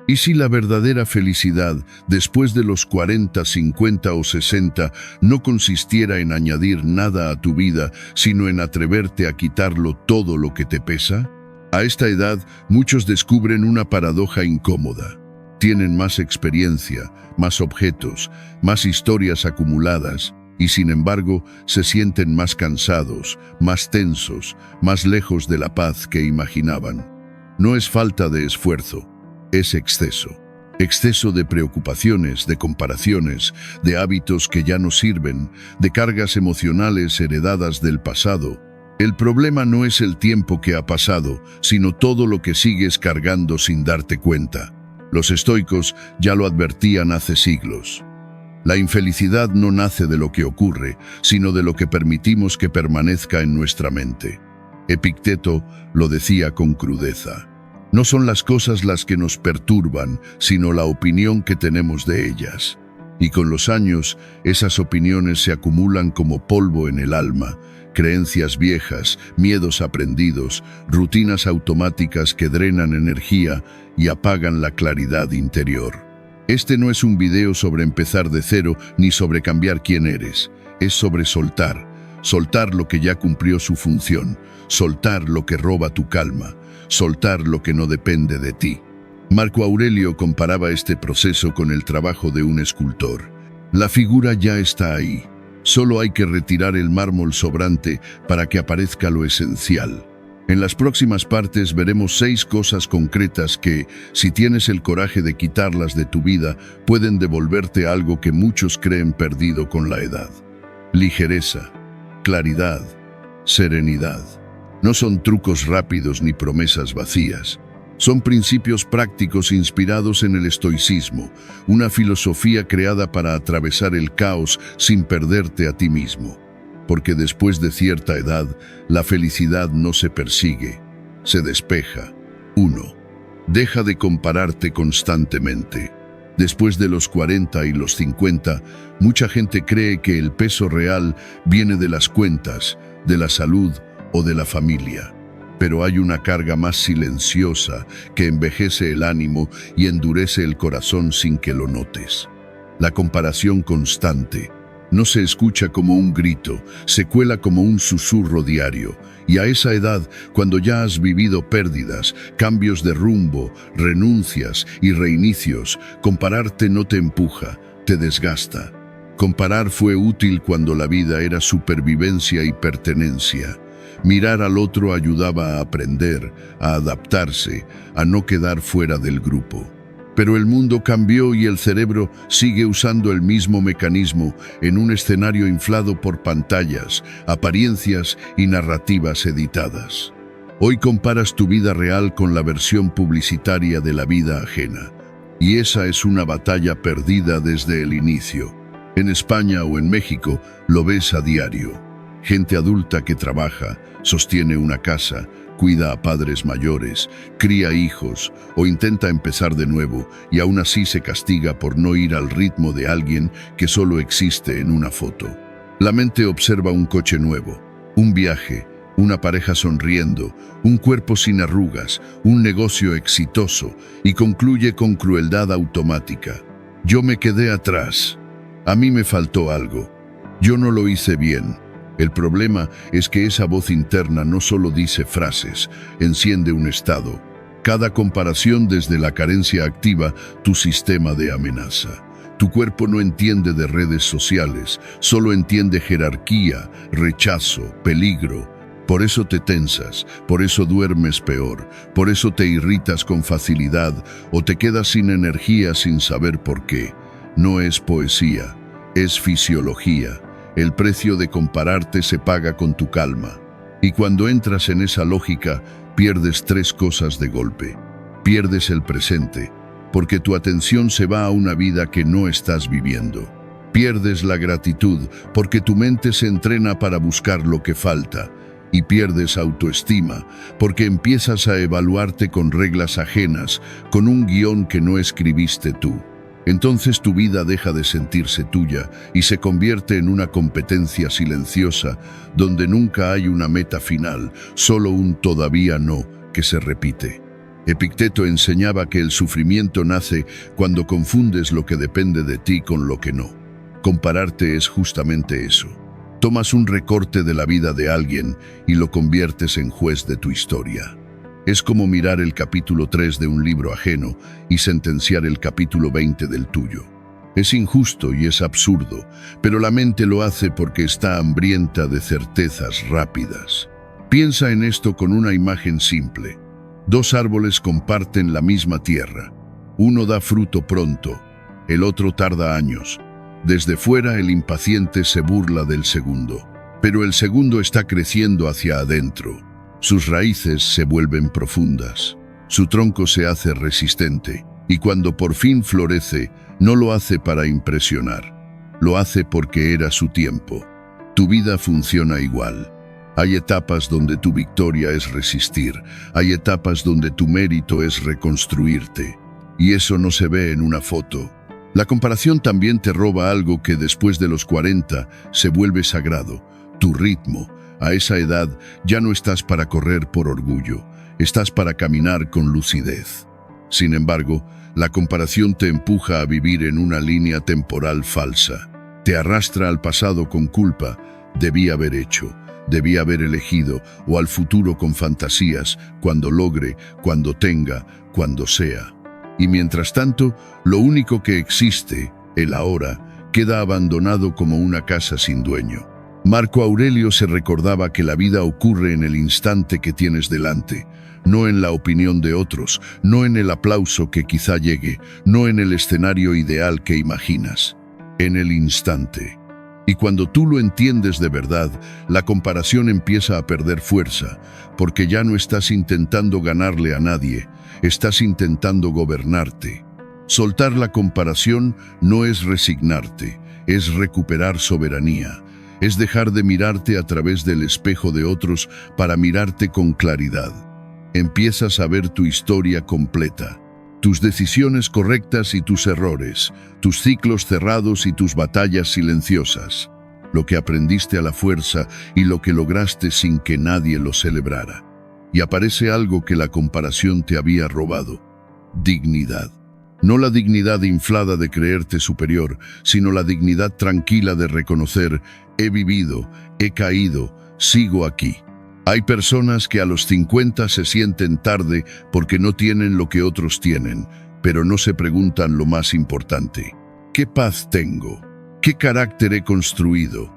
¿Y si la verdadera felicidad, después de los 40, 50 o 60, no consistiera en añadir nada a tu vida, sino en atreverte a quitarlo todo lo que te pesa? A esta edad, muchos descubren una paradoja incómoda. Tienen más experiencia, más objetos, más historias acumuladas, y sin embargo, se sienten más cansados, más tensos, más lejos de la paz que imaginaban. No es falta de esfuerzo. Es exceso. Exceso de preocupaciones, de comparaciones, de hábitos que ya no sirven, de cargas emocionales heredadas del pasado. El problema no es el tiempo que ha pasado, sino todo lo que sigues cargando sin darte cuenta. Los estoicos ya lo advertían hace siglos. La infelicidad no nace de lo que ocurre, sino de lo que permitimos que permanezca en nuestra mente. Epicteto lo decía con crudeza. No son las cosas las que nos perturban, sino la opinión que tenemos de ellas. Y con los años, esas opiniones se acumulan como polvo en el alma, creencias viejas, miedos aprendidos, rutinas automáticas que drenan energía y apagan la claridad interior. Este no es un video sobre empezar de cero ni sobre cambiar quién eres. Es sobre soltar. Soltar lo que ya cumplió su función. Soltar lo que roba tu calma. Soltar lo que no depende de ti. Marco Aurelio comparaba este proceso con el trabajo de un escultor. La figura ya está ahí. Solo hay que retirar el mármol sobrante para que aparezca lo esencial. En las próximas partes veremos 6 cosas concretas que, si tienes el coraje de quitarlas de tu vida, pueden devolverte algo que muchos creen perdido con la edad. Ligereza, claridad, serenidad. No son trucos rápidos ni promesas vacías. Son principios prácticos inspirados en el estoicismo, una filosofía creada para atravesar el caos sin perderte a ti mismo. Porque después de cierta edad, la felicidad no se persigue, se despeja. 1. Deja de compararte constantemente. Después de los 40 y los 50, mucha gente cree que el peso real viene de las cuentas, de la salud o de la familia. Pero hay una carga más silenciosa que envejece el ánimo y endurece el corazón sin que lo notes. La comparación constante. No se escucha como un grito, se cuela como un susurro diario. Y a esa edad, cuando ya has vivido pérdidas, cambios de rumbo, renuncias y reinicios, compararte no te empuja, te desgasta. Comparar fue útil cuando la vida era supervivencia y pertenencia. Mirar al otro ayudaba a aprender, a adaptarse, a no quedar fuera del grupo. Pero el mundo cambió y el cerebro sigue usando el mismo mecanismo en un escenario inflado por pantallas, apariencias y narrativas editadas. Hoy comparas tu vida real con la versión publicitaria de la vida ajena. Y esa es una batalla perdida desde el inicio. En España o en México lo ves a diario. Gente adulta que trabaja, sostiene una casa, cuida a padres mayores, cría hijos o intenta empezar de nuevo y aún así se castiga por no ir al ritmo de alguien que solo existe en una foto. La mente observa un coche nuevo, un viaje, una pareja sonriendo, un cuerpo sin arrugas, un negocio exitoso y concluye con crueldad automática. Yo me quedé atrás. A mí me faltó algo. Yo no lo hice bien. El problema es que esa voz interna no solo dice frases, enciende un estado. Cada comparación desde la carencia activa tu sistema de amenaza. Tu cuerpo no entiende de redes sociales, solo entiende jerarquía, rechazo, peligro. Por eso te tensas, por eso duermes peor, por eso te irritas con facilidad o te quedas sin energía sin saber por qué. No es poesía, es fisiología. El precio de compararte se paga con tu calma. Y cuando entras en esa lógica, pierdes 3 cosas de golpe. Pierdes el presente, porque tu atención se va a una vida que no estás viviendo. Pierdes la gratitud, porque tu mente se entrena para buscar lo que falta. Y pierdes autoestima, porque empiezas a evaluarte con reglas ajenas, con un guión que no escribiste tú. Entonces tu vida deja de sentirse tuya y se convierte en una competencia silenciosa donde nunca hay una meta final, solo un todavía no que se repite. Epicteto enseñaba que el sufrimiento nace cuando confundes lo que depende de ti con lo que no. Compararte es justamente eso. Tomas un recorte de la vida de alguien y lo conviertes en juez de tu historia. Es como mirar el capítulo 3 de un libro ajeno y sentenciar el capítulo 20 del tuyo. Es injusto y es absurdo, pero la mente lo hace porque está hambrienta de certezas rápidas. Piensa en esto con una imagen simple. Dos árboles comparten la misma tierra. Uno da fruto pronto, el otro tarda años. Desde fuera el impaciente se burla del segundo, pero el segundo está creciendo hacia adentro. Sus raíces se vuelven profundas, su tronco se hace resistente, y cuando por fin florece, no lo hace para impresionar, lo hace porque era su tiempo. Tu vida funciona igual. Hay etapas donde tu victoria es resistir, hay etapas donde tu mérito es reconstruirte, y eso no se ve en una foto. La comparación también te roba algo que después de los 40 se vuelve sagrado, tu ritmo. A esa edad ya no estás para correr por orgullo, estás para caminar con lucidez. Sin embargo, la comparación te empuja a vivir en una línea temporal falsa. Te arrastra al pasado con culpa, debí haber hecho, debí haber elegido, o al futuro con fantasías, cuando logre, cuando tenga, cuando sea. Y mientras tanto, lo único que existe, el ahora, queda abandonado como una casa sin dueño. Marco Aurelio se recordaba que la vida ocurre en el instante que tienes delante, no en la opinión de otros, no en el aplauso que quizá llegue, no en el escenario ideal que imaginas, en el instante. Y cuando tú lo entiendes de verdad, la comparación empieza a perder fuerza, porque ya no estás intentando ganarle a nadie, estás intentando gobernarte. Soltar la comparación no es resignarte, es recuperar soberanía. Es dejar de mirarte a través del espejo de otros para mirarte con claridad. Empiezas a ver tu historia completa, tus decisiones correctas y tus errores, tus ciclos cerrados y tus batallas silenciosas, lo que aprendiste a la fuerza y lo que lograste sin que nadie lo celebrara. Y aparece algo que la comparación te había robado: dignidad. No la dignidad inflada de creerte superior, sino la dignidad tranquila de reconocer: he vivido, he caído, sigo aquí. Hay personas que a los 50 se sienten tarde porque no tienen lo que otros tienen, pero no se preguntan lo más importante: ¿qué paz tengo? ¿Qué carácter he construido?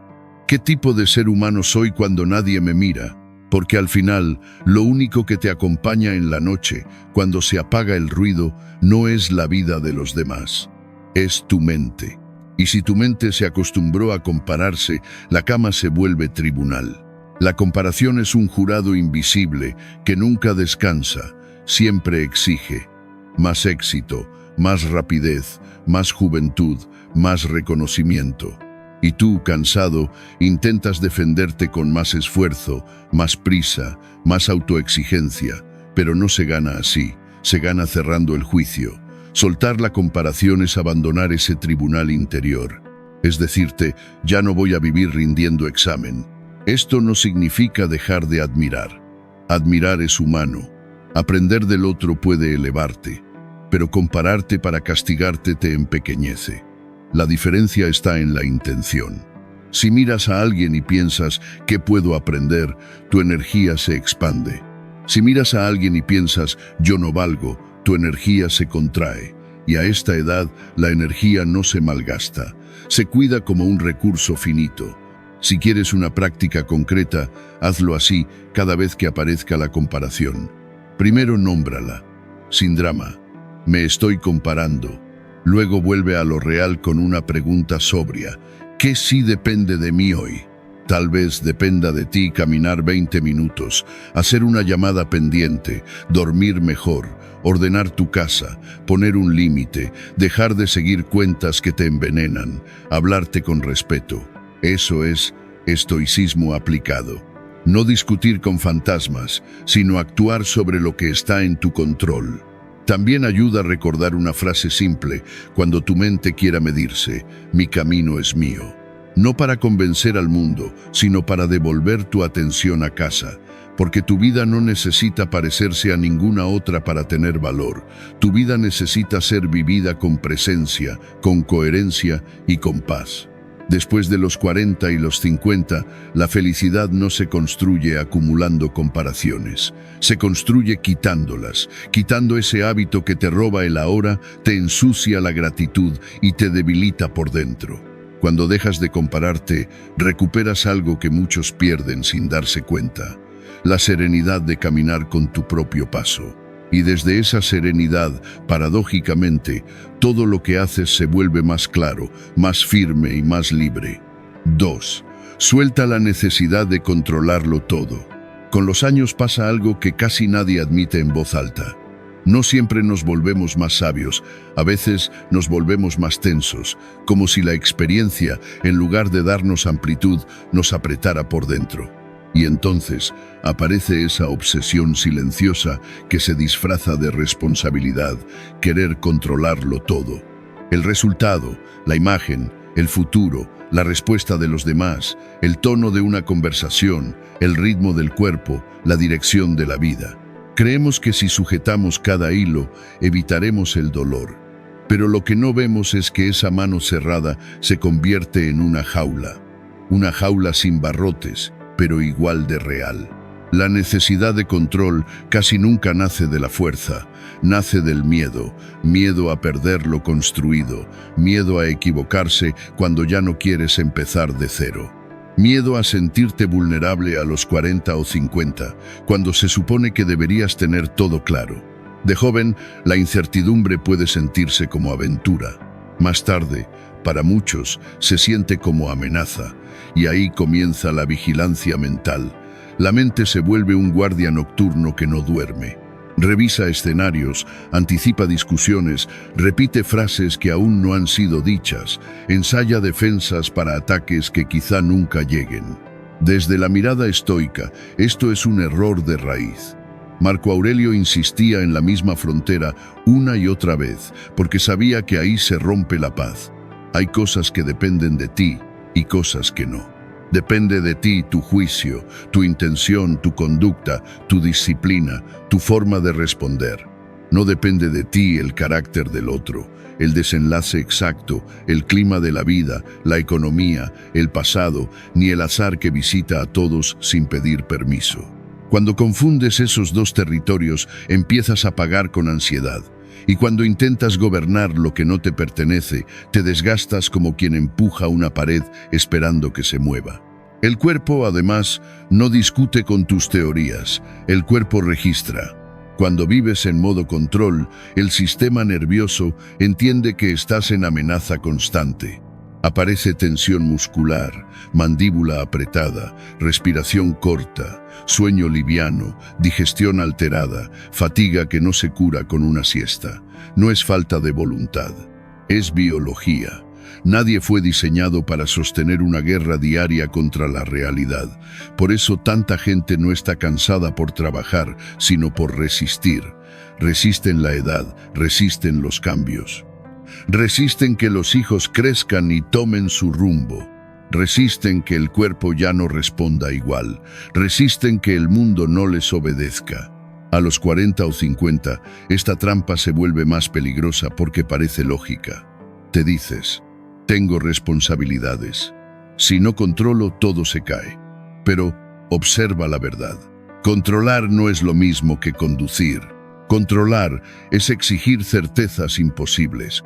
¿Qué tipo de ser humano soy cuando nadie me mira? Porque al final, lo único que te acompaña en la noche, cuando se apaga el ruido, no es la vida de los demás, es tu mente. Y si tu mente se acostumbró a compararse, la cama se vuelve tribunal. La comparación es un jurado invisible que nunca descansa, siempre exige más éxito, más rapidez, más juventud, más reconocimiento. Y tú, cansado, intentas defenderte con más esfuerzo, más prisa, más autoexigencia, pero no se gana así, se gana cerrando el juicio. Soltar la comparación es abandonar ese tribunal interior. Es decirte: ya no voy a vivir rindiendo examen. Esto no significa dejar de admirar. Admirar es humano. Aprender del otro puede elevarte, pero compararte para castigarte te empequeñece. La diferencia está en la intención. Si miras a alguien y piensas: ¿qué puedo aprender?, tu energía se expande. Si miras a alguien y piensas: yo no valgo, tu energía se contrae. Y a esta edad, la energía no se malgasta, se cuida como un recurso finito. Si quieres una práctica concreta, hazlo así cada vez que aparezca la comparación. Primero nómbrala, sin drama: me estoy comparando. Luego vuelve a lo real con una pregunta sobria: ¿qué sí depende de mí hoy? Tal vez dependa de ti caminar 20 minutos, hacer una llamada pendiente, dormir mejor, ordenar tu casa, poner un límite, dejar de seguir cuentas que te envenenan, hablarte con respeto. Eso es estoicismo aplicado. No discutir con fantasmas, sino actuar sobre lo que está en tu control. También ayuda a recordar una frase simple cuando tu mente quiera medirse: mi camino es mío. No para convencer al mundo, sino para devolver tu atención a casa, porque tu vida no necesita parecerse a ninguna otra para tener valor. Tu vida necesita ser vivida con presencia, con coherencia y con paz. Después de los 40 y los 50, la felicidad no se construye acumulando comparaciones. Se construye quitándolas, quitando ese hábito que te roba el ahora, te ensucia la gratitud y te debilita por dentro. Cuando dejas de compararte, recuperas algo que muchos pierden sin darse cuenta: la serenidad de caminar con tu propio paso. Y desde esa serenidad, paradójicamente, todo lo que haces se vuelve más claro, más firme y más libre. 2. Suelta la necesidad de controlarlo todo. Con los años pasa algo que casi nadie admite en voz alta. No siempre nos volvemos más sabios, a veces nos volvemos más tensos, como si la experiencia, en lugar de darnos amplitud, nos apretara por dentro. Y entonces aparece esa obsesión silenciosa que se disfraza de responsabilidad, querer controlarlo todo. El resultado, la imagen, el futuro, la respuesta de los demás, el tono de una conversación, el ritmo del cuerpo, la dirección de la vida. Creemos que si sujetamos cada hilo, evitaremos el dolor. Pero lo que no vemos es que esa mano cerrada se convierte en una jaula sin barrotes, pero igual de real. La necesidad de control casi nunca nace de la fuerza, nace del miedo, miedo a perder lo construido, miedo a equivocarse cuando ya no quieres empezar de cero. Miedo a sentirte vulnerable a los 40 o 50, cuando se supone que deberías tener todo claro. De joven, la incertidumbre puede sentirse como aventura. Más tarde, para muchos, se siente como amenaza, y ahí comienza la vigilancia mental. La mente se vuelve un guardia nocturno que no duerme. Revisa escenarios, anticipa discusiones, repite frases que aún no han sido dichas, ensaya defensas para ataques que quizá nunca lleguen. Desde la mirada estoica, esto es un error de raíz. Marco Aurelio insistía en la misma frontera una y otra vez, porque sabía que ahí se rompe la paz. Hay cosas que dependen de ti y cosas que no. Depende de ti tu juicio, tu intención, tu conducta, tu disciplina, tu forma de responder. No depende de ti el carácter del otro, el desenlace exacto, el clima de la vida, la economía, el pasado, ni el azar que visita a todos sin pedir permiso. Cuando confundes esos dos territorios, empiezas a pagar con ansiedad. Y cuando intentas gobernar lo que no te pertenece, te desgastas como quien empuja una pared esperando que se mueva. El cuerpo, además, no discute con tus teorías, el cuerpo registra. Cuando vives en modo control, el sistema nervioso entiende que estás en amenaza constante. Aparece tensión muscular, mandíbula apretada, respiración corta, sueño liviano, digestión alterada, fatiga que no se cura con una siesta. No es falta de voluntad, es biología. Nadie fue diseñado para sostener una guerra diaria contra la realidad. Por eso tanta gente no está cansada por trabajar, sino por resistir. Resisten la edad, resisten los cambios. Resisten que los hijos crezcan y tomen su rumbo. Resisten que el cuerpo ya no responda igual. Resisten que el mundo no les obedezca. A los 40 o 50, esta trampa se vuelve más peligrosa porque parece lógica. Te dices, tengo responsabilidades. Si no controlo, todo se cae. Pero observa la verdad. Controlar no es lo mismo que conducir. Controlar es exigir certezas imposibles.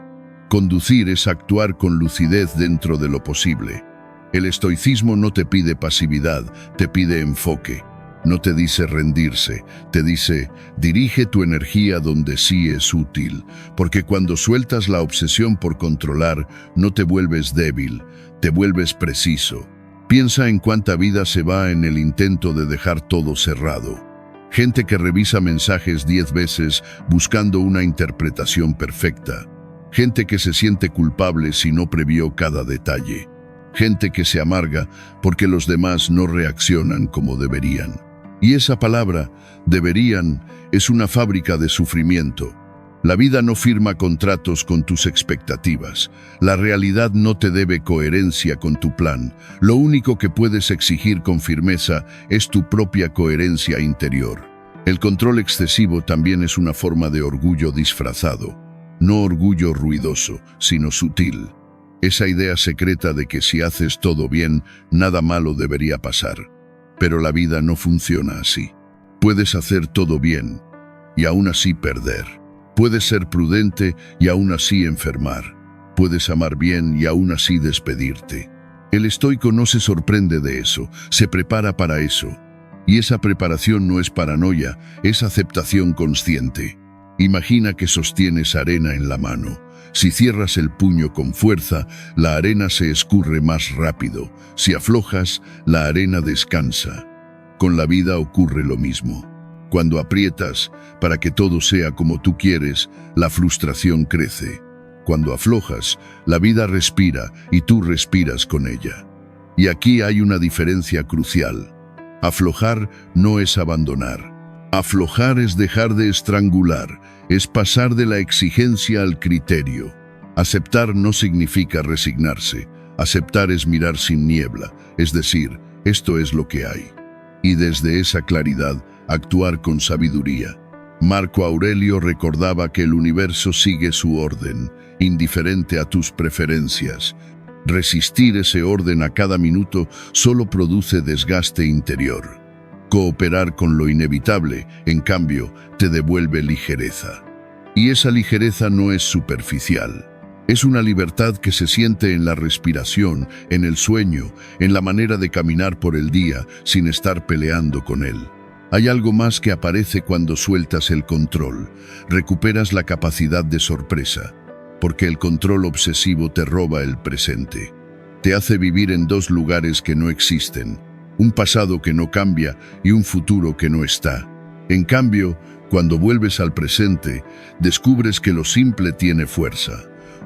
Conducir es actuar con lucidez dentro de lo posible. El estoicismo no te pide pasividad, te pide enfoque. No te dice rendirse, te dice, dirige tu energía donde sí es útil, porque cuando sueltas la obsesión por controlar, no te vuelves débil, te vuelves preciso. Piensa en cuánta vida se va en el intento de dejar todo cerrado. Gente que revisa mensajes 10 veces buscando una interpretación perfecta. Gente que se siente culpable si no previó cada detalle. Gente que se amarga porque los demás no reaccionan como deberían. Y esa palabra, deberían, es una fábrica de sufrimiento. La vida no firma contratos con tus expectativas. La realidad no te debe coherencia con tu plan. Lo único que puedes exigir con firmeza es tu propia coherencia interior. El control excesivo también es una forma de orgullo disfrazado. No orgullo ruidoso, sino sutil. Esa idea secreta de que si haces todo bien, nada malo debería pasar. Pero la vida no funciona así. Puedes hacer todo bien y aún así perder. Puedes ser prudente y aún así enfermar. Puedes amar bien y aún así despedirte. El estoico no se sorprende de eso, se prepara para eso. Y esa preparación no es paranoia, es aceptación consciente. Imagina que sostienes arena en la mano. Si cierras el puño con fuerza, la arena se escurre más rápido. Si aflojas, la arena descansa. Con la vida ocurre lo mismo. Cuando aprietas para que todo sea como tú quieres, la frustración crece. Cuando aflojas, la vida respira y tú respiras con ella. Y aquí hay una diferencia crucial. Aflojar no es abandonar. Aflojar es dejar de estrangular, es pasar de la exigencia al criterio. Aceptar no significa resignarse. Aceptar es mirar sin niebla, es decir, esto es lo que hay. Y desde esa claridad, actuar con sabiduría. Marco Aurelio recordaba que el universo sigue su orden, indiferente a tus preferencias. Resistir ese orden a cada minuto solo produce desgaste interior. Cooperar con lo inevitable, en cambio, te devuelve ligereza. Y esa ligereza no es superficial. Es una libertad que se siente en la respiración, en el sueño, en la manera de caminar por el día sin estar peleando con él. Hay algo más que aparece cuando sueltas el control. Recuperas la capacidad de sorpresa, porque el control obsesivo te roba el presente. Te hace vivir en dos lugares que no existen, un pasado que no cambia y un futuro que no está. En cambio, cuando vuelves al presente, descubres que lo simple tiene fuerza.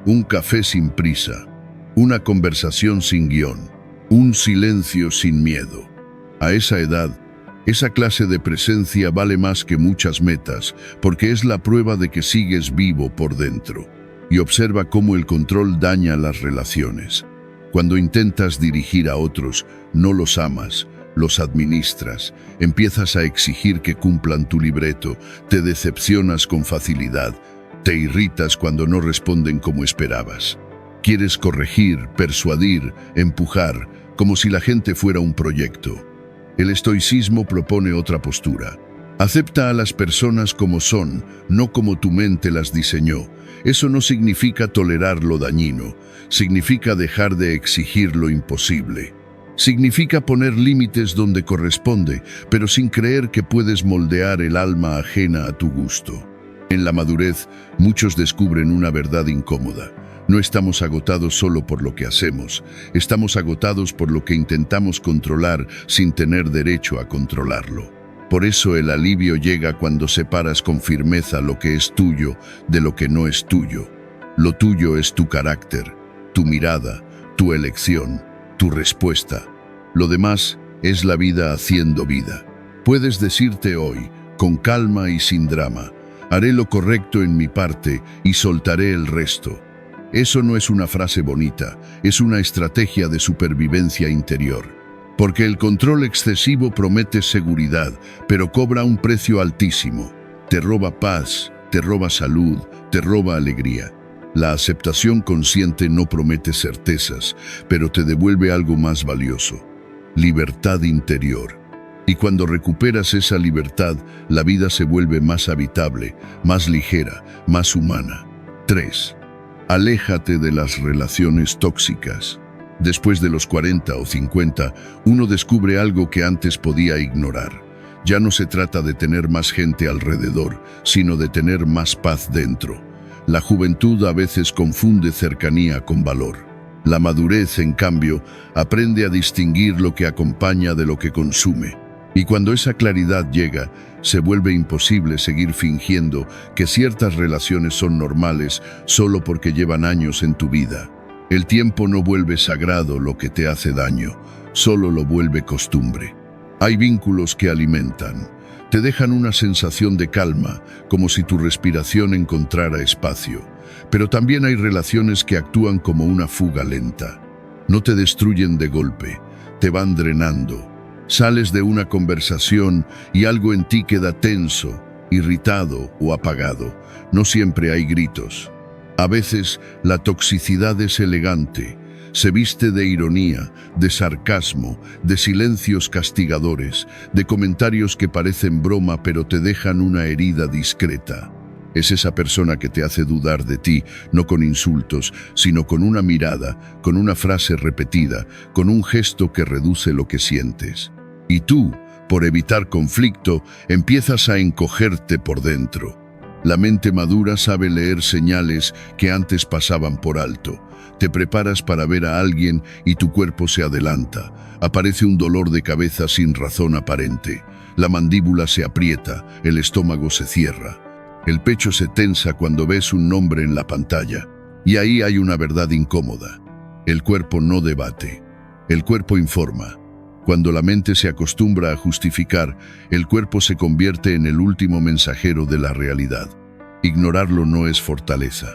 Un café sin prisa, una conversación sin guión, un silencio sin miedo. A esa edad, esa clase de presencia vale más que muchas metas, porque es la prueba de que sigues vivo por dentro. Y observa cómo el control daña las relaciones. Cuando intentas dirigir a otros, no los amas, los administras, empiezas a exigir que cumplan tu libreto, te decepcionas con facilidad, te irritas cuando no responden como esperabas. Quieres corregir, persuadir, empujar, como si la gente fuera un proyecto. El estoicismo propone otra postura. Acepta a las personas como son, no como tu mente las diseñó. Eso no significa tolerar lo dañino, significa dejar de exigir lo imposible. Significa poner límites donde corresponde, pero sin creer que puedes moldear el alma ajena a tu gusto. En la madurez, muchos descubren una verdad incómoda. No estamos agotados solo por lo que hacemos, estamos agotados por lo que intentamos controlar sin tener derecho a controlarlo. Por eso el alivio llega cuando separas con firmeza lo que es tuyo de lo que no es tuyo. Lo tuyo es tu carácter, tu mirada, tu elección, tu respuesta. Lo demás es la vida haciendo vida. Puedes decirte hoy, con calma y sin drama, haré lo correcto en mi parte y soltaré el resto. Eso no es una frase bonita, es una estrategia de supervivencia interior. Porque el control excesivo promete seguridad, pero cobra un precio altísimo. Te roba paz, te roba salud, te roba alegría. La aceptación consciente no promete certezas, pero te devuelve algo más valioso: libertad interior. Y cuando recuperas esa libertad, la vida se vuelve más habitable, más ligera, más humana. 3. Aléjate de las relaciones tóxicas. Después de los 40 o 50, uno descubre algo que antes podía ignorar. Ya no se trata de tener más gente alrededor, sino de tener más paz dentro. La juventud a veces confunde cercanía con valor. La madurez, en cambio, aprende a distinguir lo que acompaña de lo que consume. Y cuando esa claridad llega, se vuelve imposible seguir fingiendo que ciertas relaciones son normales solo porque llevan años en tu vida. El tiempo no vuelve sagrado lo que te hace daño, solo lo vuelve costumbre. Hay vínculos que alimentan, Te dejan una sensación de calma, como si tu respiración encontrara espacio. Pero también hay relaciones que actúan como una fuga lenta. No te destruyen de golpe, te van drenando. Sales de una conversación y algo en ti queda tenso, irritado o apagado. No siempre hay gritos. A veces la toxicidad es elegante. Se viste de ironía, de sarcasmo, de silencios castigadores, de comentarios que parecen broma pero te dejan una herida discreta. Es esa persona que te hace dudar de ti, no con insultos, sino con una mirada, con una frase repetida, con un gesto que reduce lo que sientes. Y tú, por evitar conflicto, empiezas a encogerte por dentro. La mente madura sabe leer señales que antes pasaban por alto. Te preparas para ver a alguien y tu cuerpo se adelanta. Aparece un dolor de cabeza sin razón aparente. La mandíbula se aprieta, el estómago se cierra. El pecho se tensa cuando ves un nombre en la pantalla. Y ahí hay una verdad incómoda. El cuerpo no debate. El cuerpo informa. Cuando la mente se acostumbra a justificar, el cuerpo se convierte en el último mensajero de la realidad. Ignorarlo no es fortaleza,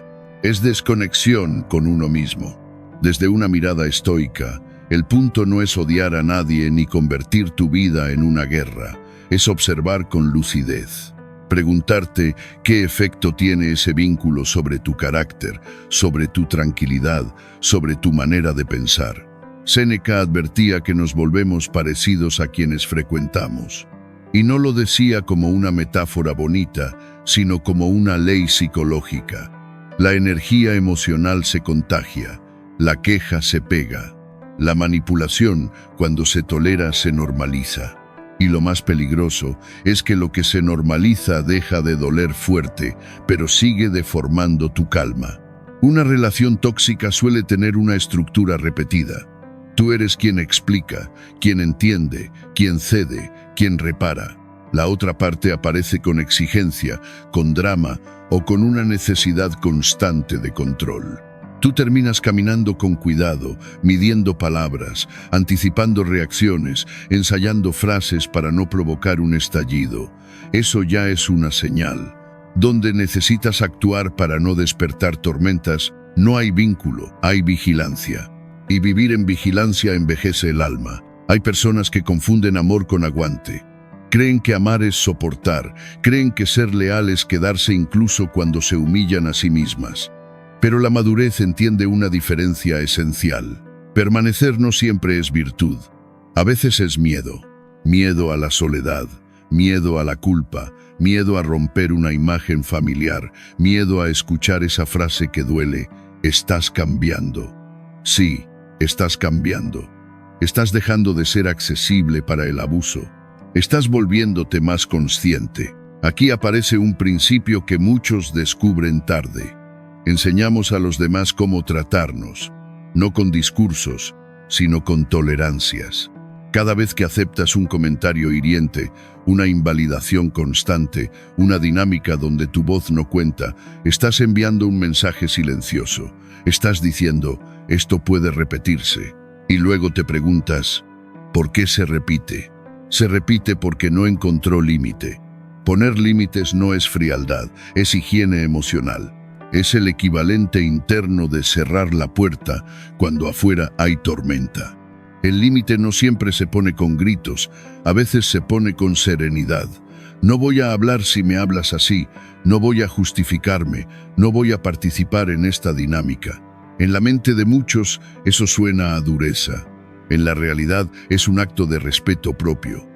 es desconexión con uno mismo. Desde una mirada estoica, el punto no es odiar a nadie ni convertir tu vida en una guerra, es observar con lucidez. Preguntarte qué efecto tiene ese vínculo sobre tu carácter, sobre tu tranquilidad, sobre tu manera de pensar. Séneca advertía que nos volvemos parecidos a quienes frecuentamos. Y no lo decía como una metáfora bonita, sino como una ley psicológica. La energía emocional se contagia, la queja se pega. La manipulación, cuando se tolera, se normaliza. Y lo más peligroso es que lo que se normaliza deja de doler fuerte, pero sigue deformando tu calma. Una relación tóxica suele tener una estructura repetida. Tú eres quien explica, quien entiende, quien cede, quien repara. La otra parte aparece con exigencia, con drama o con una necesidad constante de control. Tú terminas caminando con cuidado, midiendo palabras, anticipando reacciones, ensayando frases para no provocar un estallido. Eso ya es una señal. Donde necesitas actuar para no despertar tormentas, no hay vínculo, hay vigilancia. Y vivir en vigilancia envejece el alma. Hay personas que confunden amor con aguante. Creen que amar es soportar, creen que ser leal es quedarse incluso cuando se humillan a sí mismas. Pero la madurez entiende una diferencia esencial. Permanecer no siempre es virtud. A veces es miedo. Miedo a la soledad, miedo a la culpa, miedo a romper una imagen familiar, miedo a escuchar esa frase que duele: estás cambiando. Sí, estás cambiando. Estás dejando de ser accesible para el abuso. Estás volviéndote más consciente. Aquí aparece un principio que muchos descubren tarde. Enseñamos a los demás cómo tratarnos, no con discursos, sino con tolerancias. Cada vez que aceptas un comentario hiriente, una invalidación constante, una dinámica donde tu voz no cuenta, estás enviando un mensaje silencioso. Estás diciendo: esto puede repetirse. Y luego te preguntas: ¿por qué se repite? Se repite porque no encontró límite. Poner límites no es frialdad, es higiene emocional. Es el equivalente interno de cerrar la puerta cuando afuera hay tormenta. El límite no siempre se pone con gritos, a veces se pone con serenidad. No voy a hablar si me hablas así, no voy a justificarme, no voy a participar en esta dinámica. En la mente de muchos eso suena a dureza. En la realidad es un acto de respeto propio.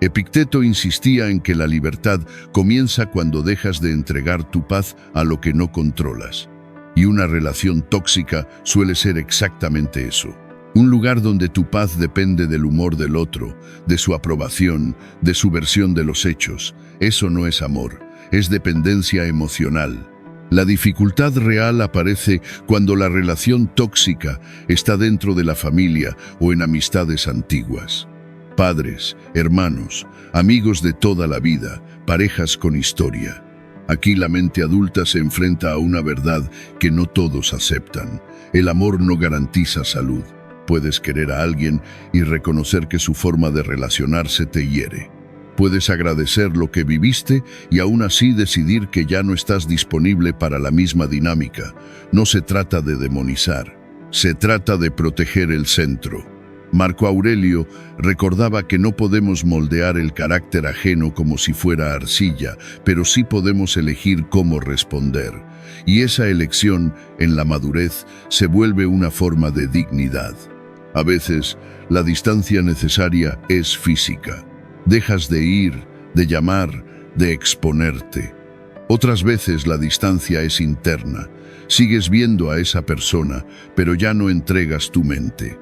Epicteto insistía en que la libertad comienza cuando dejas de entregar tu paz a lo que no controlas. Y una relación tóxica suele ser exactamente eso. Un lugar donde tu paz depende del humor del otro, de su aprobación, de su versión de los hechos. Eso no es amor, es dependencia emocional. La dificultad real aparece cuando la relación tóxica está dentro de la familia o en amistades antiguas. Padres, hermanos, amigos de toda la vida, parejas con historia. Aquí la mente adulta se enfrenta a una verdad que no todos aceptan. El amor no garantiza salud. Puedes querer a alguien y reconocer que su forma de relacionarse te hiere. Puedes agradecer lo que viviste y aún así decidir que ya no estás disponible para la misma dinámica. No se trata de demonizar, se trata de proteger el centro. Marco Aurelio recordaba que no podemos moldear el carácter ajeno como si fuera arcilla, pero sí podemos elegir cómo responder. Y esa elección, en la madurez, se vuelve una forma de dignidad. A veces, la distancia necesaria es física. Dejas de ir, de llamar, de exponerte. Otras veces la distancia es interna. Sigues viendo a esa persona, pero ya no entregas tu mente.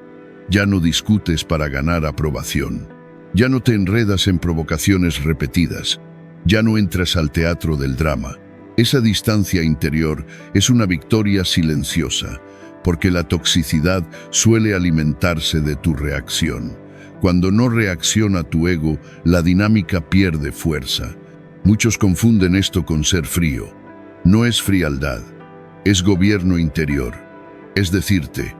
Ya no discutes para ganar aprobación. Ya no te enredas en provocaciones repetidas. Ya no entras al teatro del drama. Esa distancia interior es una victoria silenciosa, porque la toxicidad suele alimentarse de tu reacción. Cuando no reacciona tu ego, la dinámica pierde fuerza. Muchos confunden esto con ser frío. No es frialdad, es gobierno interior. Es decirte,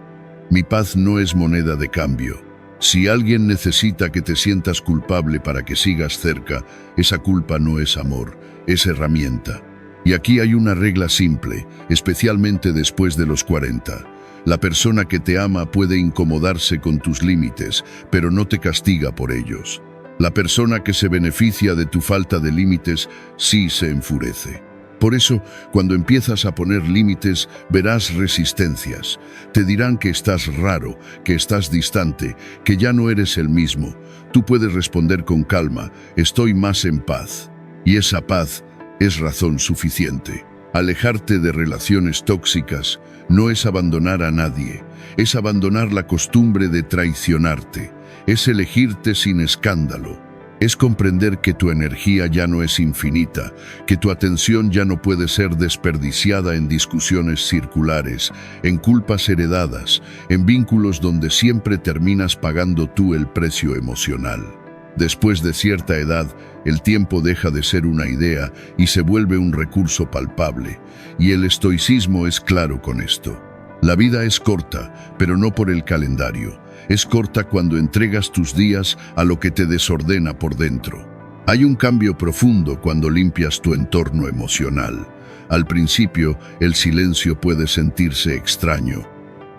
mi paz no es moneda de cambio. Si alguien necesita que te sientas culpable para que sigas cerca, esa culpa no es amor, es herramienta. Y aquí hay una regla simple, especialmente después de los 40. La persona que te ama puede incomodarse con tus límites, pero no te castiga por ellos. La persona que se beneficia de tu falta de límites sí se enfurece. Por eso, cuando empiezas a poner límites, verás resistencias. Te dirán que estás raro, que estás distante, que ya no eres el mismo. Tú puedes responder con calma, estoy más en paz. Y esa paz es razón suficiente. Alejarte de relaciones tóxicas no es abandonar a nadie, es abandonar la costumbre de traicionarte, es elegirte sin escándalo. Es comprender que tu energía ya no es infinita, que tu atención ya no puede ser desperdiciada en discusiones circulares, en culpas heredadas, en vínculos donde siempre terminas pagando tú el precio emocional. Después de cierta edad, el tiempo deja de ser una idea y se vuelve un recurso palpable, y el estoicismo es claro con esto. La vida es corta, pero no por el calendario. Es corta cuando entregas tus días a lo que te desordena por dentro. Hay un cambio profundo cuando limpias tu entorno emocional. Al principio, el silencio puede sentirse extraño.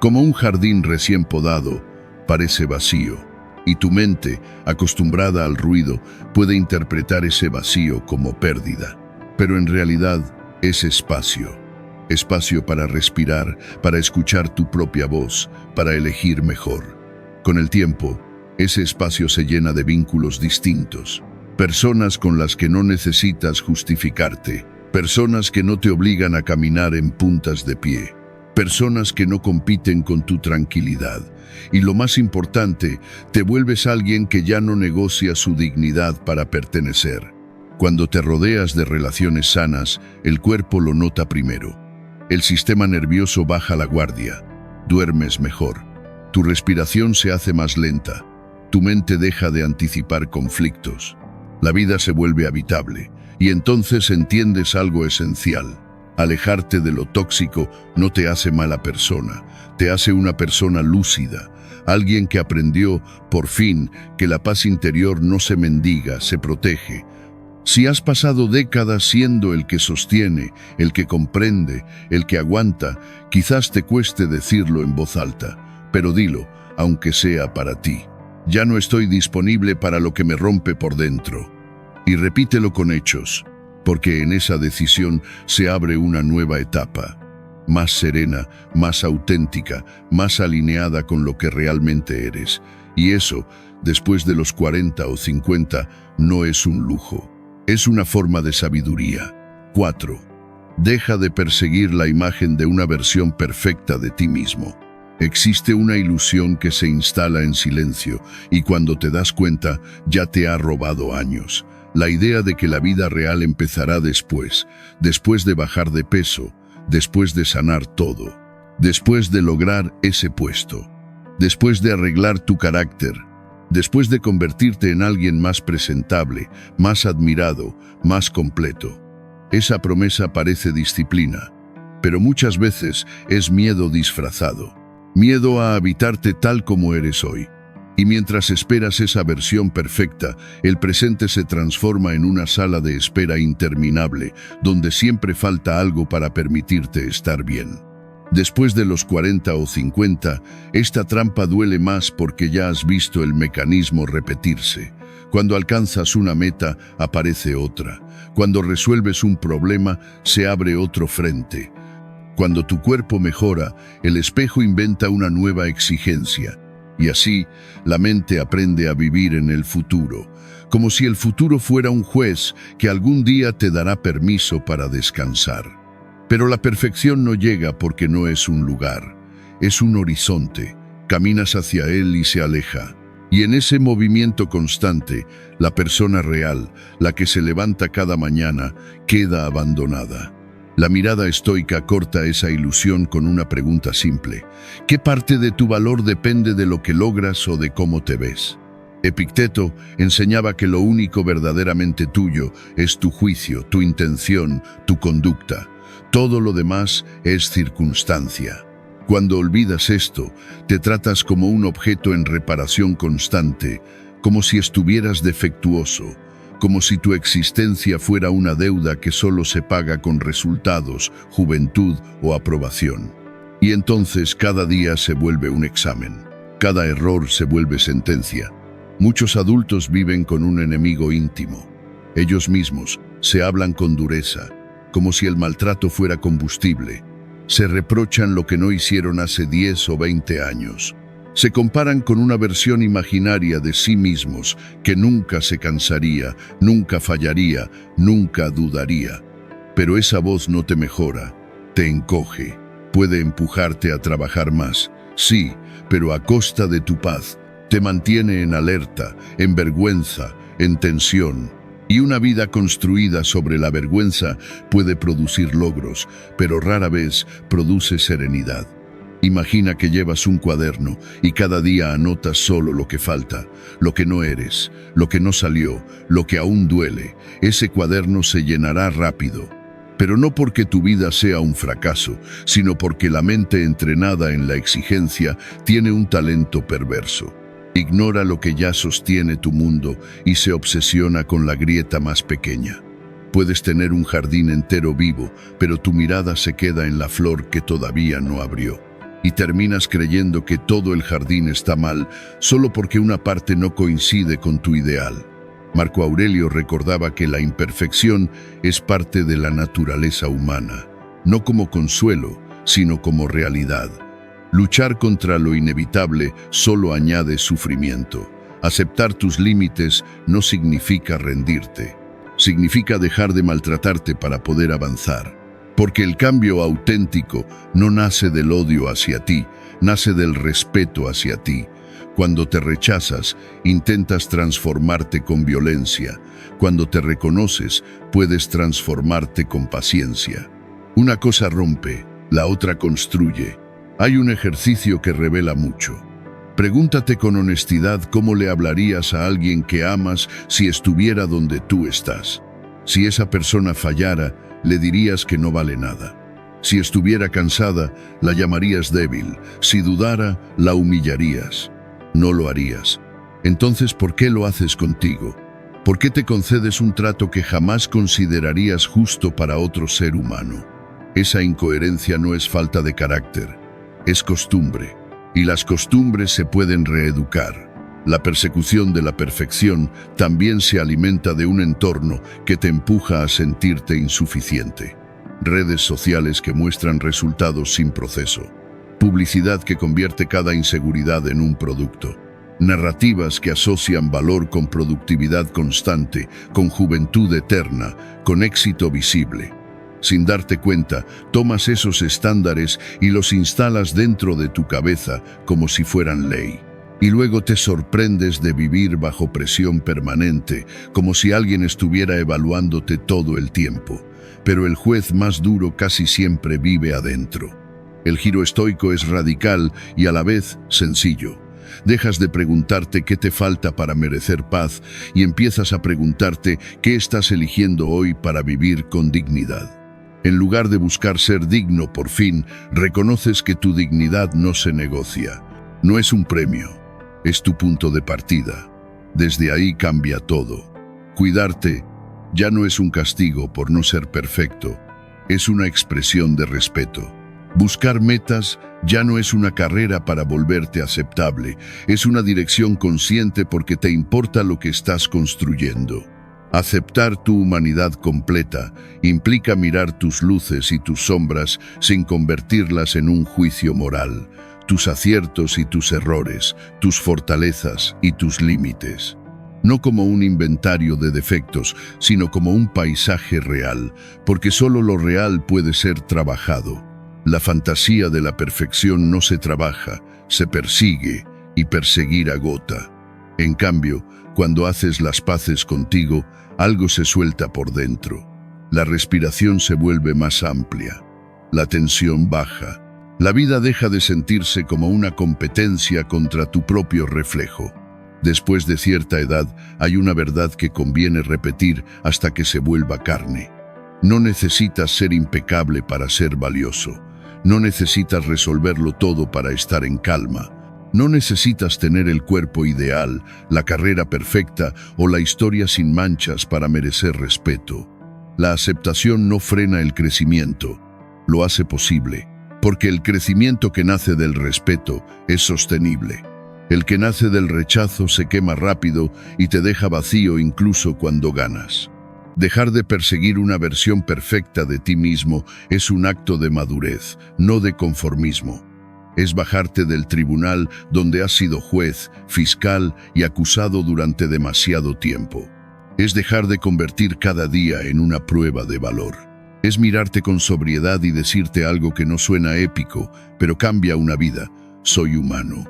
Como un jardín recién podado, parece vacío. Y tu mente, acostumbrada al ruido, puede interpretar ese vacío como pérdida. Pero en realidad es espacio. Espacio para respirar, para escuchar tu propia voz, para elegir mejor. Con el tiempo, ese espacio se llena de vínculos distintos. Personas con las que no necesitas justificarte. Personas que no te obligan a caminar en puntas de pie. Personas que no compiten con tu tranquilidad. Y lo más importante, te vuelves alguien que ya no negocia su dignidad para pertenecer. Cuando te rodeas de relaciones sanas, el cuerpo lo nota primero. El sistema nervioso baja la guardia. Duermes mejor. Tu respiración se hace más lenta. Tu mente deja de anticipar conflictos. La vida se vuelve habitable. Y entonces entiendes algo esencial. Alejarte de lo tóxico no te hace mala persona, te hace una persona lúcida, alguien que aprendió, por fin, que la paz interior no se mendiga, se protege. Si has pasado décadas siendo el que sostiene, el que comprende, el que aguanta, quizás te cueste decirlo en voz alta, pero dilo, aunque sea para ti. Ya no estoy disponible para lo que me rompe por dentro. Y repítelo con hechos. Porque en esa decisión se abre una nueva etapa, más serena, más auténtica, más alineada con lo que realmente eres. Y eso, después de los 40 o 50, no es un lujo, es una forma de sabiduría. 4. Deja de perseguir la imagen de una versión perfecta de ti mismo. Existe una ilusión que se instala en silencio y cuando te das cuenta ya te ha robado años. La idea de que la vida real empezará después de bajar de peso, después de sanar todo, después de lograr ese puesto, después de arreglar tu carácter, después de convertirte en alguien más presentable, más admirado, más completo. Esa promesa parece disciplina, pero muchas veces es miedo disfrazado. Miedo a habitarte tal como eres hoy. Y mientras esperas esa versión perfecta, el presente se transforma en una sala de espera interminable, donde siempre falta algo para permitirte estar bien. Después de los 40 o 50, esta trampa duele más porque ya has visto el mecanismo repetirse. Cuando alcanzas una meta, aparece otra. Cuando resuelves un problema, se abre otro frente. Cuando tu cuerpo mejora, el espejo inventa una nueva exigencia. Y así, la mente aprende a vivir en el futuro, como si el futuro fuera un juez que algún día te dará permiso para descansar. Pero la perfección no llega porque no es un lugar, es un horizonte. Caminas hacia él y se aleja. Y en ese movimiento constante, la persona real, la que se levanta cada mañana, queda abandonada. La mirada estoica corta esa ilusión con una pregunta simple. ¿Qué parte de tu valor depende de lo que logras o de cómo te ves? Epicteto enseñaba que lo único verdaderamente tuyo es tu juicio, tu intención, tu conducta. Todo lo demás es circunstancia. Cuando olvidas esto, te tratas como un objeto en reparación constante, como si estuvieras defectuoso, como si tu existencia fuera una deuda que solo se paga con resultados, juventud o aprobación. Y entonces cada día se vuelve un examen. Cada error se vuelve sentencia. Muchos adultos viven con un enemigo íntimo. Ellos mismos se hablan con dureza, como si el maltrato fuera combustible. Se reprochan lo que no hicieron hace 10 o 20 años. Se comparan con una versión imaginaria de sí mismos que nunca se cansaría, nunca fallaría, nunca dudaría. Pero esa voz no te mejora, te encoge, puede empujarte a trabajar más, sí, pero a costa de tu paz. Te mantiene en alerta, en vergüenza, en tensión. Y una vida construida sobre la vergüenza puede producir logros, pero rara vez produce serenidad. Imagina que llevas un cuaderno y cada día anotas solo lo que falta, lo que no eres, lo que no salió, lo que aún duele. Ese cuaderno se llenará rápido. Pero no porque tu vida sea un fracaso, sino porque la mente entrenada en la exigencia tiene un talento perverso. Ignora lo que ya sostiene tu mundo y se obsesiona con la grieta más pequeña. Puedes tener un jardín entero vivo, pero tu mirada se queda en la flor que todavía no abrió. Y terminas creyendo que todo el jardín está mal, solo porque una parte no coincide con tu ideal. Marco Aurelio recordaba que la imperfección es parte de la naturaleza humana, no como consuelo, sino como realidad. Luchar contra lo inevitable solo añade sufrimiento. Aceptar tus límites no significa rendirte. Significa dejar de maltratarte para poder avanzar. Porque el cambio auténtico no nace del odio hacia ti, nace del respeto hacia ti. Cuando te rechazas, intentas transformarte con violencia. Cuando te reconoces, puedes transformarte con paciencia. Una cosa rompe, la otra construye. Hay un ejercicio que revela mucho. Pregúntate con honestidad cómo le hablarías a alguien que amas si estuviera donde tú estás. Si esa persona fallara, le dirías que no vale nada. Si estuviera cansada, la llamarías débil. Si dudara, la humillarías. No lo harías. Entonces, ¿por qué lo haces contigo? ¿Por qué te concedes un trato que jamás considerarías justo para otro ser humano? Esa incoherencia no es falta de carácter, es costumbre. Y las costumbres se pueden reeducar. La persecución de la perfección también se alimenta de un entorno que te empuja a sentirte insuficiente. Redes sociales que muestran resultados sin proceso. Publicidad que convierte cada inseguridad en un producto. Narrativas que asocian valor con productividad constante, con juventud eterna, con éxito visible. Sin darte cuenta, tomas esos estándares y los instalas dentro de tu cabeza como si fueran ley. Y luego te sorprendes de vivir bajo presión permanente, como si alguien estuviera evaluándote todo el tiempo. Pero el juez más duro casi siempre vive adentro. El giro estoico es radical y a la vez sencillo. Dejas de preguntarte qué te falta para merecer paz y empiezas a preguntarte qué estás eligiendo hoy para vivir con dignidad. En lugar de buscar ser digno, por fin, reconoces que tu dignidad no se negocia. No es un premio. es tu punto de partida. Desde ahí cambia todo. Cuidarte ya no es un castigo por no ser perfecto, es una expresión de respeto. Buscar metas ya no es una carrera para volverte aceptable, es una dirección consciente porque te importa lo que estás construyendo. Aceptar tu humanidad completa implica mirar tus luces y tus sombras sin convertirlas en un juicio moral, tus aciertos y tus errores, tus fortalezas y tus límites. No como un inventario de defectos, sino como un paisaje real, porque solo lo real puede ser trabajado. La fantasía de la perfección no se trabaja, se persigue, y perseguir agota. En cambio, cuando haces las paces contigo, algo se suelta por dentro. La respiración se vuelve más amplia. La tensión baja. La vida deja de sentirse como una competencia contra tu propio reflejo. Después de cierta edad, hay una verdad que conviene repetir hasta que se vuelva carne. No necesitas ser impecable para ser valioso. No necesitas resolverlo todo para estar en calma. No necesitas tener el cuerpo ideal, la carrera perfecta o la historia sin manchas para merecer respeto. La aceptación no frena el crecimiento, lo hace posible, porque el crecimiento que nace del respeto es sostenible. El que nace del rechazo se quema rápido y te deja vacío incluso cuando ganas. Dejar de perseguir una versión perfecta de ti mismo es un acto de madurez, no de conformismo. Es bajarte del tribunal donde has sido juez, fiscal y acusado durante demasiado tiempo. Es dejar de convertir cada día en una prueba de valor. Es mirarte con sobriedad y decirte algo que no suena épico, pero cambia una vida. Soy humano.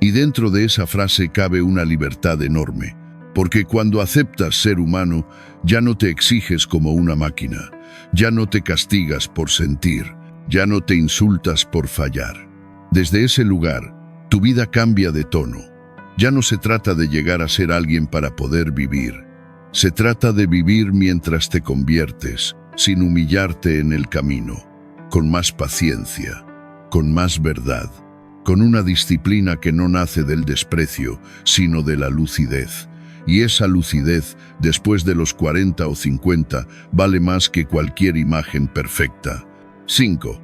Y dentro de esa frase cabe una libertad enorme, porque cuando aceptas ser humano, ya no te exiges como una máquina, ya no te castigas por sentir, ya no te insultas por fallar. Desde ese lugar, tu vida cambia de tono. Ya no se trata de llegar a ser alguien para poder vivir. Se trata de vivir mientras te conviertes, sin humillarte en el camino, con más paciencia, con más verdad, con una disciplina que no nace del desprecio, sino de la lucidez. Y esa lucidez, después de los 40 o 50, vale más que cualquier imagen perfecta. 5.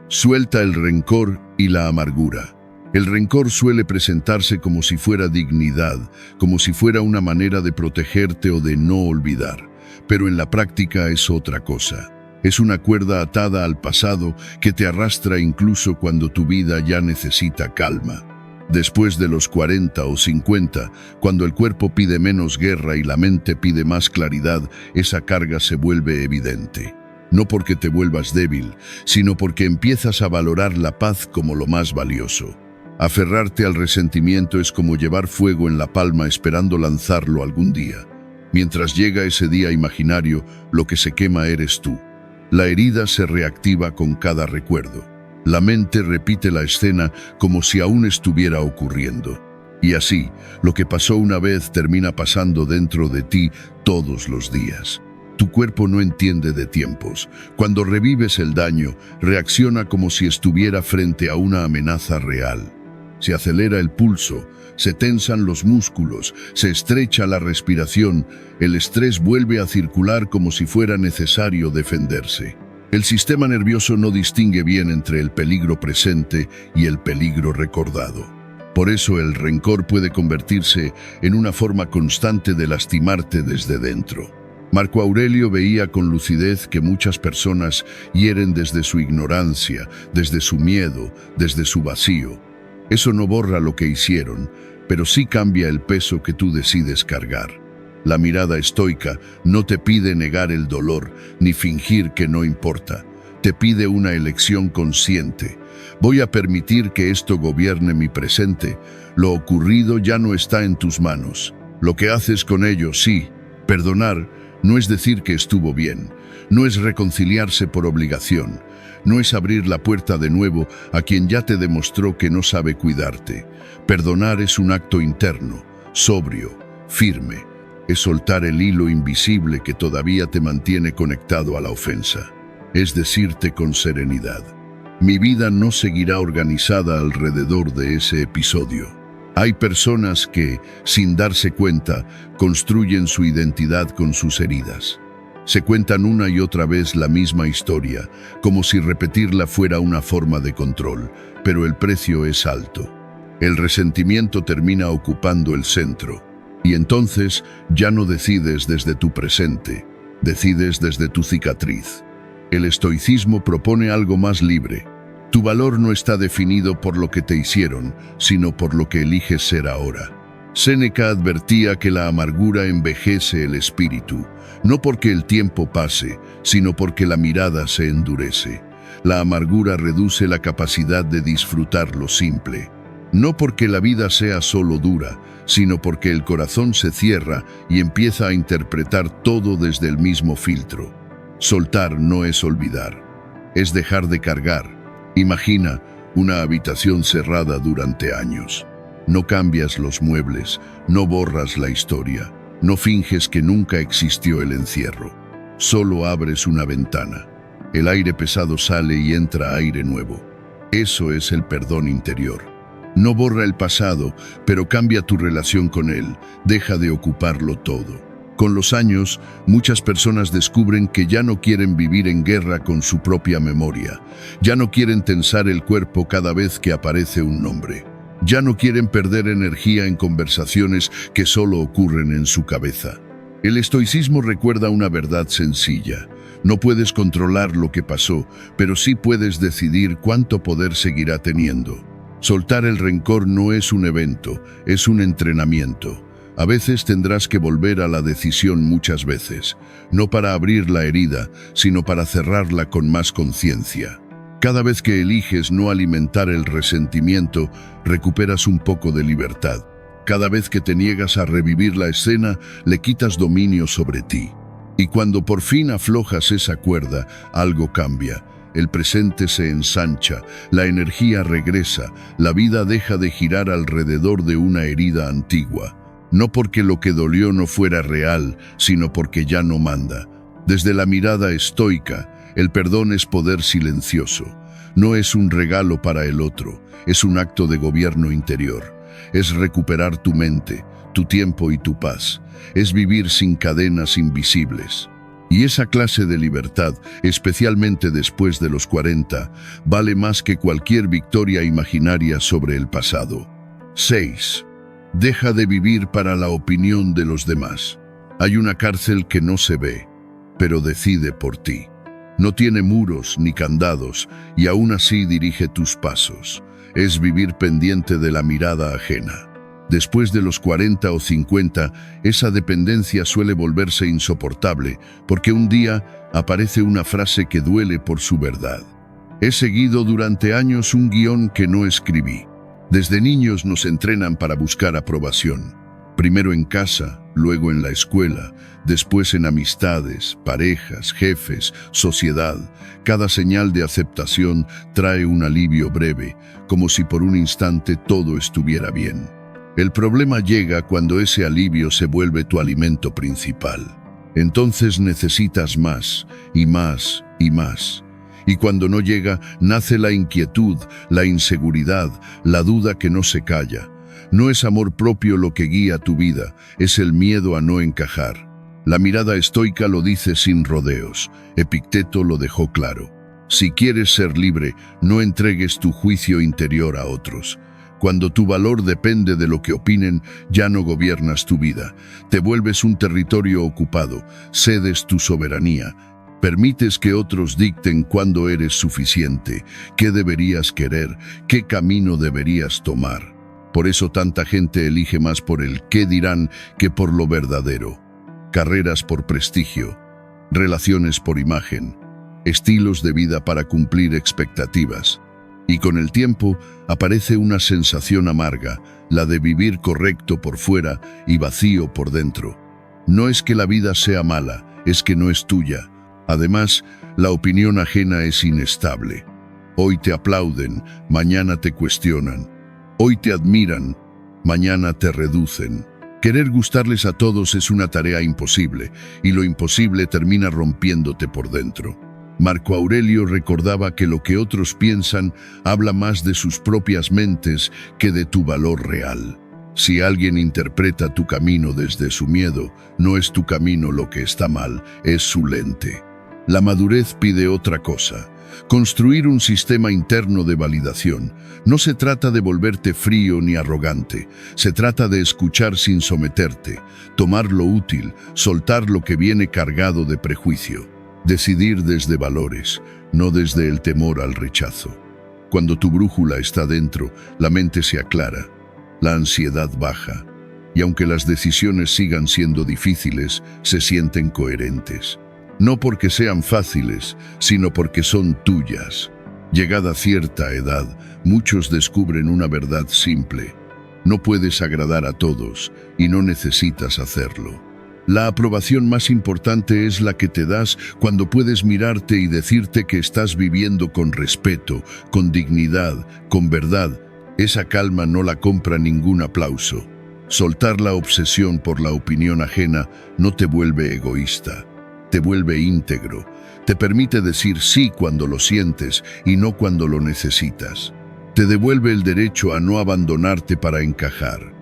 Suelta el rencor y la amargura. El rencor suele presentarse como si fuera dignidad, como si fuera una manera de protegerte o de no olvidar. Pero en la práctica es otra cosa. Es una cuerda atada al pasado que te arrastra incluso cuando tu vida ya necesita calma. Después de los 40 o 50, cuando el cuerpo pide menos guerra y la mente pide más claridad, esa carga se vuelve evidente. No porque te vuelvas débil, sino porque empiezas a valorar la paz como lo más valioso. Aferrarte al resentimiento es como llevar fuego en la palma esperando lanzarlo algún día. Mientras llega ese día imaginario, lo que se quema eres tú. La herida se reactiva con cada recuerdo. La mente repite la escena como si aún estuviera ocurriendo. Y así, lo que pasó una vez termina pasando dentro de ti todos los días. Tu cuerpo no entiende de tiempos. Cuando revives el daño, reacciona como si estuviera frente a una amenaza real. Se acelera el pulso, se tensan los músculos, se estrecha la respiración, el estrés vuelve a circular como si fuera necesario defenderse. El sistema nervioso no distingue bien entre el peligro presente y el peligro recordado. Por eso el rencor puede convertirse en una forma constante de lastimarte desde dentro. Marco Aurelio veía con lucidez que muchas personas hieren desde su ignorancia, desde su miedo, desde su vacío. Eso no borra lo que hicieron, pero sí cambia el peso que tú decides cargar. La mirada estoica no te pide negar el dolor ni fingir que no importa. Te pide una elección consciente. Voy a permitir que esto gobierne mi presente. Lo ocurrido ya no está en tus manos. Lo que haces con ello, sí. Perdonar no es decir que estuvo bien. No es reconciliarse por obligación. No es abrir la puerta de nuevo a quien ya te demostró que no sabe cuidarte. Perdonar es un acto interno, sobrio, firme. Es soltar el hilo invisible que todavía te mantiene conectado a la ofensa. Es decirte con serenidad: mi vida no seguirá organizada alrededor de ese episodio. Hay personas que, sin darse cuenta, construyen su identidad con sus heridas. Se cuentan una y otra vez la misma historia, como si repetirla fuera una forma de control, pero el precio es alto. El resentimiento termina ocupando el centro, y entonces ya no decides desde tu presente, decides desde tu cicatriz. El estoicismo propone algo más libre. Tu valor no está definido por lo que te hicieron, sino por lo que eliges ser ahora. Séneca advertía que la amargura envejece el espíritu, no porque el tiempo pase, sino porque la mirada se endurece. La amargura reduce la capacidad de disfrutar lo simple. No porque la vida sea solo dura, sino porque el corazón se cierra y empieza a interpretar todo desde el mismo filtro. Soltar no es olvidar, es dejar de cargar. Imagina una habitación cerrada durante años. No cambias los muebles, no borras la historia, no finges que nunca existió el encierro. Solo abres una ventana. El aire pesado sale y entra aire nuevo. Eso es el perdón interior. No borra el pasado, pero cambia tu relación con él. Deja de ocuparlo todo. Con los años, muchas personas descubren que ya no quieren vivir en guerra con su propia memoria. Ya no quieren tensar el cuerpo cada vez que aparece un nombre. Ya no quieren perder energía en conversaciones que solo ocurren en su cabeza. El estoicismo recuerda una verdad sencilla. No puedes controlar lo que pasó, pero sí puedes decidir cuánto poder seguirá teniendo. Soltar el rencor no es un evento, es un entrenamiento. A veces tendrás que volver a la decisión muchas veces, no para abrir la herida, sino para cerrarla con más conciencia. Cada vez que eliges no alimentar el resentimiento, recuperas un poco de libertad. Cada vez que te niegas a revivir la escena, le quitas dominio sobre ti. Y cuando por fin aflojas esa cuerda, algo cambia. El presente se ensancha, la energía regresa, la vida deja de girar alrededor de una herida antigua. No porque lo que dolió no fuera real, sino porque ya no manda. Desde la mirada estoica, el perdón es poder silencioso. No es un regalo para el otro, es un acto de gobierno interior. Es recuperar tu mente, tu tiempo y tu paz. Es vivir sin cadenas invisibles. Y esa clase de libertad, especialmente después de los 40, vale más que cualquier victoria imaginaria sobre el pasado. 6. Deja de vivir para la opinión de los demás. Hay una cárcel que no se ve, pero decide por ti. No tiene muros ni candados y aún así dirige tus pasos. Es vivir pendiente de la mirada ajena. Después de los 40 o 50, esa dependencia suele volverse insoportable porque un día aparece una frase que duele por su verdad. He seguido durante años un guión que no escribí. Desde niños nos entrenan para buscar aprobación. Primero en casa, luego en la escuela, después en amistades, parejas, jefes, sociedad. Cada señal de aceptación trae un alivio breve, como si por un instante todo estuviera bien. El problema llega cuando ese alivio se vuelve tu alimento principal. Entonces necesitas más, y más, y más. Y cuando no llega, nace la inquietud, la inseguridad, la duda que no se calla. No es amor propio lo que guía tu vida, es el miedo a no encajar. La mirada estoica lo dice sin rodeos. Epicteto lo dejó claro. Si quieres ser libre, no entregues tu juicio interior a otros. Cuando tu valor depende de lo que opinen, ya no gobiernas tu vida. Te vuelves un territorio ocupado, cedes tu soberanía. Permites que otros dicten cuándo eres suficiente, qué deberías querer, qué camino deberías tomar. Por eso tanta gente elige más por el qué dirán que por lo verdadero. Carreras por prestigio, relaciones por imagen, estilos de vida para cumplir expectativas. Y con el tiempo aparece una sensación amarga, la de vivir correcto por fuera y vacío por dentro. No es que la vida sea mala, es que no es tuya. Además, la opinión ajena es inestable. Hoy te aplauden, mañana te cuestionan. Hoy te admiran, mañana te reducen. Querer gustarles a todos es una tarea imposible, y lo imposible termina rompiéndote por dentro. Marco Aurelio recordaba que lo que otros piensan habla más de sus propias mentes que de tu valor real. Si alguien interpreta tu camino desde su miedo, no es tu camino lo que está mal, es su lente. La madurez pide otra cosa. Construir un sistema interno de validación. No se trata de volverte frío ni arrogante. Se trata de escuchar sin someterte, tomar lo útil, soltar lo que viene cargado de prejuicio. Decidir desde valores, no desde el temor al rechazo. Cuando tu brújula está dentro, la mente se aclara, la ansiedad baja, y aunque las decisiones sigan siendo difíciles, se sienten coherentes. No porque sean fáciles, sino porque son tuyas. Llegada cierta edad, muchos descubren una verdad simple. No puedes agradar a todos y no necesitas hacerlo. La aprobación más importante es la que te das cuando puedes mirarte y decirte que estás viviendo con respeto, con dignidad, con verdad. Esa calma no la compra ningún aplauso. Soltar la obsesión por la opinión ajena no te vuelve egoísta. Te vuelve íntegro, te permite decir sí cuando lo sientes y no cuando lo necesitas. Te devuelve el derecho a no abandonarte para encajar.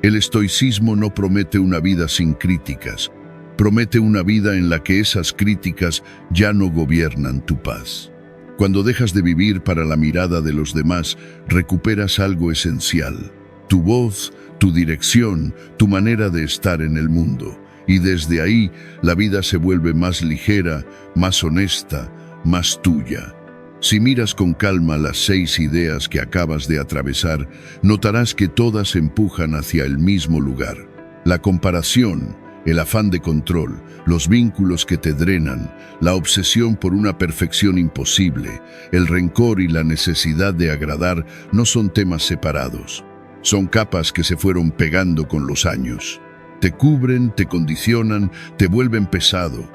El estoicismo no promete una vida sin críticas, promete una vida en la que esas críticas ya no gobiernan tu paz. Cuando dejas de vivir para la mirada de los demás, recuperas algo esencial: tu voz, tu dirección, tu manera de estar en el mundo. Y desde ahí, la vida se vuelve más ligera, más honesta, más tuya. Si miras con calma las 6 ideas que acabas de atravesar, notarás que todas empujan hacia el mismo lugar. La comparación, el afán de control, los vínculos que te drenan, la obsesión por una perfección imposible, el rencor y la necesidad de agradar no son temas separados. Son capas que se fueron pegando con los años. Te cubren, te condicionan, te vuelven pesado,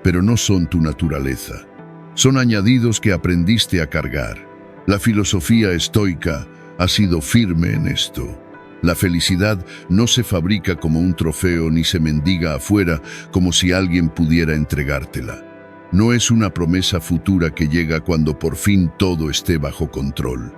pero no son tu naturaleza. Son añadidos que aprendiste a cargar. La filosofía estoica ha sido firme en esto. La felicidad no se fabrica como un trofeo ni se mendiga afuera como si alguien pudiera entregártela. No es una promesa futura que llega cuando por fin todo esté bajo control.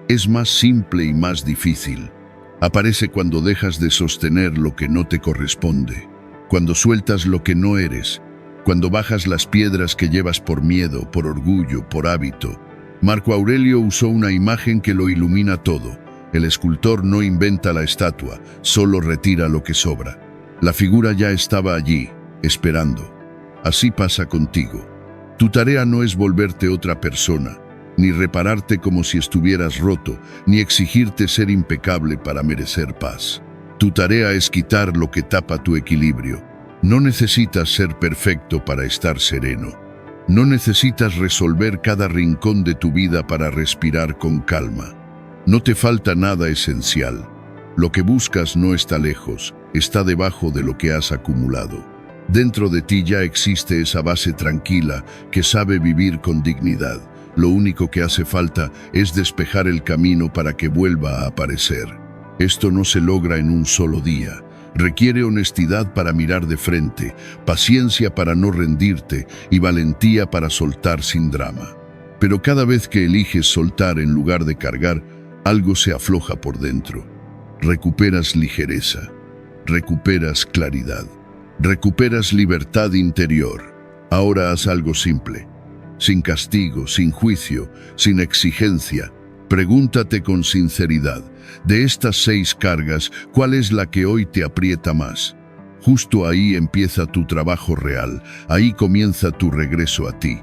Es más simple y más difícil. Aparece cuando dejas de sostener lo que no te corresponde, cuando sueltas lo que no eres, cuando bajas las piedras que llevas por miedo, por orgullo, por hábito. Marco Aurelio usó una imagen que lo ilumina todo. El escultor no inventa la estatua, solo retira lo que sobra. La figura ya estaba allí, esperando. Así pasa contigo. Tu tarea no es volverte otra persona, ni repararte como si estuvieras roto, ni exigirte ser impecable para merecer paz. Tu tarea es quitar lo que tapa tu equilibrio. No necesitas ser perfecto para estar sereno. No necesitas resolver cada rincón de tu vida para respirar con calma. No te falta nada esencial. Lo que buscas no está lejos, está debajo de lo que has acumulado. Dentro de ti ya existe esa base tranquila que sabe vivir con dignidad. Lo único que hace falta es despejar el camino para que vuelva a aparecer. Esto no se logra en un solo día. Requiere honestidad para mirar de frente, paciencia para no rendirte y valentía para soltar sin drama. Pero cada vez que eliges soltar en lugar de cargar, algo se afloja por dentro. Recuperas ligereza, recuperas claridad, recuperas libertad interior. Ahora haz algo simple. Sin castigo, sin juicio, sin exigencia. Pregúntate con sinceridad, de estas 6 cargas, ¿cuál es la que hoy te aprieta más? Justo ahí empieza tu trabajo real, ahí comienza tu regreso a ti.